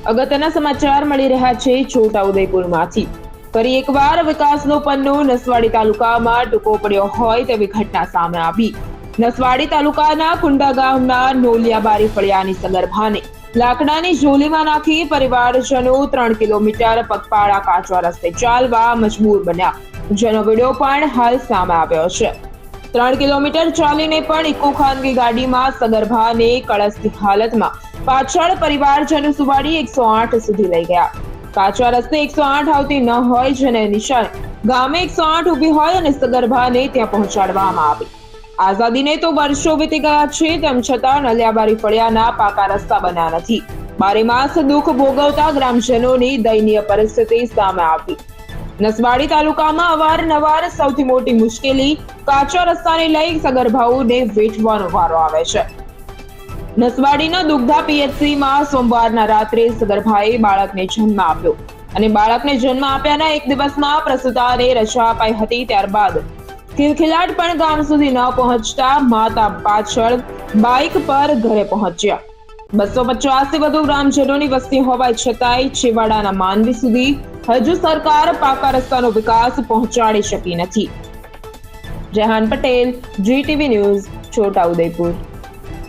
અગત્યના સમાચાર મળી રહ્યા છે છોટાઉદેપુરમાંથી। ફરી એકવાર વિકાસનો પન્નો નસવાડી તાલુકામાં ટૂંકો પડ્યો હોય તેવી ઘટના સામે આવી। નસવાડી તાલુકાના કુંડા ગામના નોલિયાબારી ફળિયાની સગર્ભાને લાકડાની ઝોલીમાં નાખી પરિવારજનો 3 કિલોમીટર પગપાળા કાચવા રસ્તે ચાલવા મજબૂર બન્યા, જેનો વિડીયો પણ હાલ સામે આવ્યો છે। 3 કિલોમીટર ચાલીને પણ ઇકો ખાનગી ગાડીમાં સગર્ભાને કળસતી હાલતમાં પાછળ પરિવારજનો સુવાડી 108 સુધી લઈ ગયા। કાચવા રસ્તે 108 આવતી ન હોય, જેને નિશાને ગામે 108 ઊભી હોય અને સગર્ભાને ત્યાં પહોંચાડવામાં આવી। આઝાદીને તો વર્ષો વીતી ગયા છે, તેમ છતાં નલિયાબારી ફળિયાના પાકા રસ્તા બન્યા નથી। બારેમાસ દુઃખ ભોગવતા ગ્રામજનોની દયનીય પરિસ્થિતિ સામે આવી। નસવાડી તાલુકામાં અવારનવાર સૌથી મોટી મુશ્કેલી કાચા રસ્તાને લઈ સગર્ભાઓને વેઠવાનો વારો આવે છે। નસવાડીના દુગ્ધા પીએચસીમાં સોમવારના રાત્રે સગર્ભાએ બાળકને જન્મ આપ્યો અને બાળકને જન્મ આપ્યાના એક દિવસમાં પ્રસૂતાને રજા અપાઈ હતી। ત્યારબાદ ખિલખિલાટ પણ ગામ સુધી ન પહોંચતા માતા પાછળ બાઇક પર ઘરે પહોંચ્યા। 250 થી વધુ ગ્રામજનોની વસ્તી હોવા છતાંય છેવાડાના માનવી સુધી હજુ સરકાર પાકા રસ્તાનો વિકાસ પહોંચાડી શકી નથી। Rehan Patel, GTV news, Chhota Udepur.